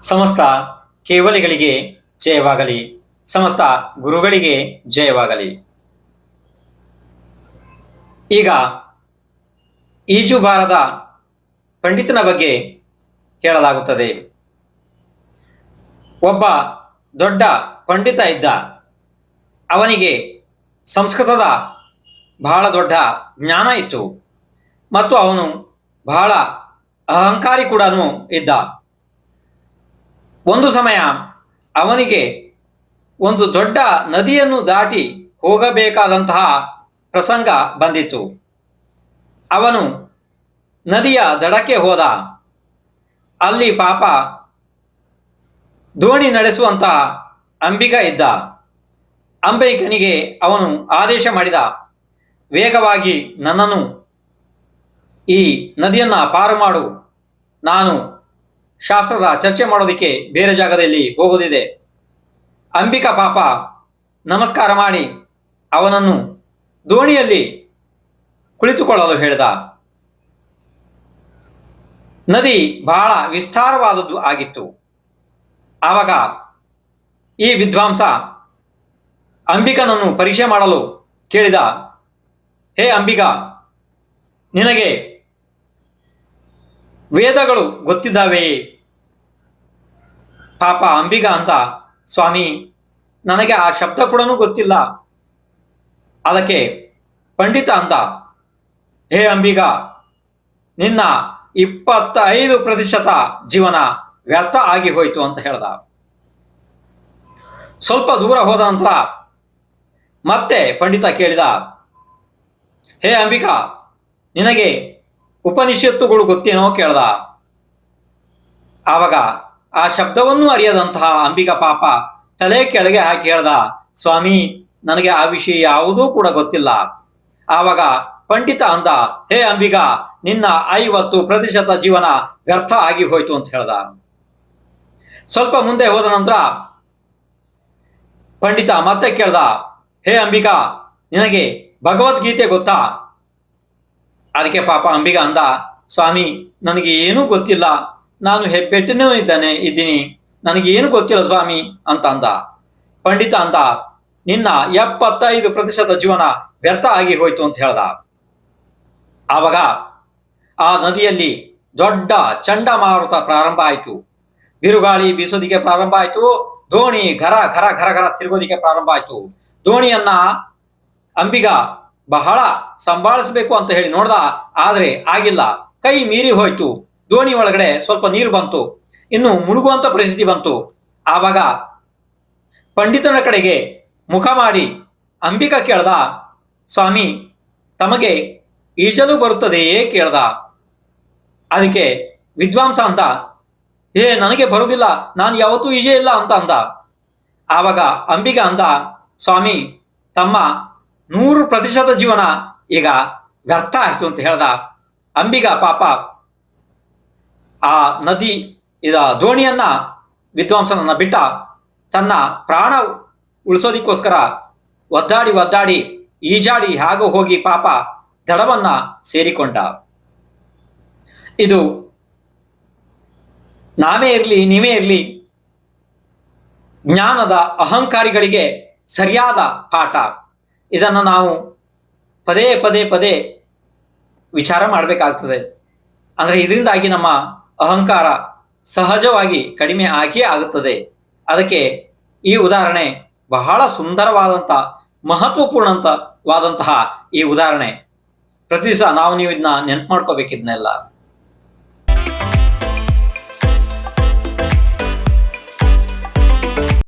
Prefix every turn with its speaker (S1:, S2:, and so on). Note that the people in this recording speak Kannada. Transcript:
S1: ಸಮಸ್ತ ಕೇವಲಿಗಳಿಗೆ ಜಯವಾಗಲಿ. ಸಮಸ್ತ ಗುರುಗಳಿಗೆ ಜಯವಾಗಲಿ. ಈಗ ಈಜುಬಾರದ ಪಂಡಿತನ ಬಗ್ಗೆ ಹೇಳಲಾಗುತ್ತದೆ. ಒಬ್ಬ ದೊಡ್ಡ ಪಂಡಿತ ಇದ್ದ. ಅವನಿಗೆ ಸಂಸ್ಕೃತದ ಬಹಳ ದೊಡ್ಡ ಜ್ಞಾನ ಇತ್ತು ಮತ್ತು ಅವನು ಬಹಳ ಅಹಂಕಾರಿ ಕೂಡ ಇದ್ದ. ಒಂದು ಸಮಯ ಅವನಿಗೆ ಒಂದು ದೊಡ್ಡ ನದಿಯನ್ನು ದಾಟಿ ಹೋಗಬೇಕಾದಂತಹ ಪ್ರಸಂಗ ಬಂದಿತ್ತು. ಅವನು ನದಿಯ ದಡಕ್ಕೆ ಹೋದ. ಅಲ್ಲಿ ಪಾಪ ದೋಣಿ ನಡೆಸುವಂತಹ ಅಂಬಿಗ ಇದ್ದ. ಅಂಬಿಗನಿಗೆ ಅವನು ಆದೇಶ ಮಾಡಿದ, ವೇಗವಾಗಿ ನನ್ನನ್ನು ಈ ನದಿಯನ್ನು ಪಾರು ಮಾಡು, ನಾನು ಶಾಸ್ತ್ರದ ಚರ್ಚೆ ಮಾಡೋದಕ್ಕೆ ಬೇರೆ ಜಾಗದಲ್ಲಿ ಹೋಗೋದಿದೆ. ಅಂಬಿಕಾ ಪಾಪ ನಮಸ್ಕಾರ ಮಾಡಿ ಅವನನ್ನು ದೋಣಿಯಲ್ಲಿ ಕುಳಿತುಕೊಳ್ಳಲು ಹೇಳಿದ. ನದಿ ಬಹಳ ವಿಸ್ತಾರವಾದದ್ದು ಆಗಿತ್ತು. ಆವಾಗ ಈ ವಿದ್ವಾಂಸ ಅಂಬಿಕನನ್ನು ಪರೀಕ್ಷೆ ಮಾಡಲು ಕೇಳಿದ, ಹೇ ಅಂಬಿಗ, ನಿನಗೆ ವೇದಗಳು ಗೊತ್ತಿದ್ದಾವೆಯೇ? ಪಾಪ ಅಂಬಿಗ ಅಂತ, ಸ್ವಾಮಿ ನನಗೆ ಆ ಶಬ್ದ ಕೂಡ ಗೊತ್ತಿಲ್ಲ. ಅದಕ್ಕೆ ಪಂಡಿತ ಅಂತ, ಹೇ ಅಂಬಿಗ, ನಿನ್ನ 25% ಜೀವನ ವ್ಯರ್ಥ ಆಗಿ ಹೋಯಿತು ಅಂತ ಹೇಳ್ದ. ಸ್ವಲ್ಪ ದೂರ ಹೋದ ನಂತರ ಮತ್ತೆ ಪಂಡಿತ ಕೇಳಿದ, ಹೇ ಅಂಬಿಕಾ, ನಿನಗೆ ಉಪನಿಷತ್ತುಗಳು ಗೊತ್ತೇನೋ ಕೇಳ್ದ. ಆವಾಗ ಆ ಶಬ್ದವನ್ನು ಅರಿಯದಂತಹ ಅಂಬಿಗ ಪಾಪ ತಲೆ ಕೆಳಗೆ ಹಾಕಿ ಹೇಳ್ದ, ಸ್ವಾಮಿ ನನಗೆ ಆ ವಿಷಯ ಯಾವುದೂ ಕೂಡ ಗೊತ್ತಿಲ್ಲ. ಆವಾಗ ಪಂಡಿತ ಅಂದ, ಹೇ ಅಂಬಿಗ, ನಿನ್ನ 50% ಜೀವನ ವ್ಯರ್ಥ ಆಗಿ ಹೋಯ್ತು ಅಂತ ಹೇಳ್ದ. ಸ್ವಲ್ಪ ಮುಂದೆ ಹೋದ ನಂತರ ಪಂಡಿತ ಮತ್ತೆ ಕೇಳ್ದ, ಹೇ ಅಂಬಿಕಾ, ನಿನಗೆ ಭಗವದ್ಗೀತೆ ಗೊತ್ತಾ? ಅದಕ್ಕೆ ಪಾಪ ಅಂಬಿಗ ಅಂದ, ಸ್ವಾಮಿ ನನಗೆ ಏನೂ ಗೊತ್ತಿಲ್ಲ, ನಾನು ಹೆಬ್ಬೆಟ್ಟನೇ ಇದ್ದೀನಿ, ನನಗೆ ಏನು ಗೊತ್ತಿಲ್ಲ ಸ್ವಾಮಿ ಅಂತ ಅಂದ. ಪಂಡಿತ ಅಂದ, ನಿನ್ನ 75% ಜೀವನ ವ್ಯರ್ಥ ಆಗಿ ಹೋಯ್ತು ಅಂತ ಹೇಳ್ದ. ಆವಾಗ ಆ ನದಿಯಲ್ಲಿ ದೊಡ್ಡ ಚಂಡಮಾರುತ ಪ್ರಾರಂಭ ಆಯಿತು. ಬಿರುಗಾಳಿ ಬೀಸೋದಿಕ್ಕೆ ಪ್ರಾರಂಭ ಆಯಿತು. ದೋಣಿ ಘರ ಘರ ಘರ ಘರ ತಿರುಗೋದಿಕ್ಕೆ ಪ್ರಾರಂಭ ಆಯಿತು. ದೋಣಿಯನ್ನ ಅಂಬಿಗ ಬಹಳ ಸಂಭಾಳಿಸಬೇಕು ಅಂತ ಹೇಳಿ ನೋಡ್ದ, ಆದ್ರೆ ಆಗಿಲ್ಲ. ಕೈ ಮೀರಿ ಹೋಯ್ತು. ದೋಣಿ ಒಳಗಡೆ ಸ್ವಲ್ಪ ನೀರು ಬಂತು, ಇನ್ನು ಮುಳುಗುವಂತ ಪರಿಸ್ಥಿತಿ ಬಂತು. ಆವಾಗ ಪಂಡಿತನ ಕಡೆಗೆ ಮುಖ ಮಾಡಿ ಅಂಬಿಗ ಕೇಳ್ದ, ಸ್ವಾಮಿ ತಮಗೆ ಈಜಲು ಬರುತ್ತದೆಯೇ ಕೇಳ್ದ. ಅದಕ್ಕೆ ವಿದ್ವಾಂಸ ಅಂತ, ನನಗೆ ಬರುವುದಿಲ್ಲ, ನಾನು ಯಾವತ್ತೂ ಈಜೇ ಇಲ್ಲ ಅಂತ ಅಂದ. ಆವಾಗ ಅಂಬಿಗ ಅಂದ, ಸ್ವಾಮಿ ತಮ್ಮ 100% ಜೀವನ ಈಗ ವ್ಯರ್ಥ ಆಯ್ತು ಅಂತ ಹೇಳ್ದ. ಅಂಬಿಗ ಪಾಪ ಆ ನದಿ ದೋಣಿಯನ್ನ ವಿದ್ವಾಂಸನನ್ನ ಬಿಟ್ಟ ತನ್ನ ಪ್ರಾಣ ಉಳಿಸೋದಿಕ್ಕೋಸ್ಕರ ಒದ್ದಾಡಿ ಒದ್ದಾಡಿ ಈಜಾಡಿ ಹಾಗೂ ಹೋಗಿ ಪಾಪ ದಡವನ್ನ ಸೇರಿಕೊಂಡ. ಇದು ನಾವೇ ಇರಲಿ ನೀವೇ ಇರಲಿ ಜ್ಞಾನದ ಅಹಂಕಾರಿಗಳಿಗೆ ಸರಿಯಾದ ಪಾಠ. ಇದನ್ನು ನಾವು ಪದೇ ಪದೇ ಪದೇ ವಿಚಾರ ಮಾಡಬೇಕಾಗ್ತದೆ. ಅಂದರೆ ಇದರಿಂದಾಗಿ ನಮ್ಮ ಅಹಂಕಾರ ಸಹಜವಾಗಿ ಕಡಿಮೆ ಆಗಿಯೇ ಆಗುತ್ತದೆ. ಅದಕ್ಕೆ ಈ ಉದಾಹರಣೆ ಬಹಳ ಸುಂದರವಾದಂಥ ಮಹತ್ವಪೂರ್ಣವಾದಂತಹ ಈ ಉದಾಹರಣೆ. ಪ್ರತಿ ದಿವಸ ನಾವು ನೀವು ಇದನ್ನ ನೆನ್ಪು ಮಾಡ್ಕೋಬೇಕಿದ್ನೆಲ್ಲ.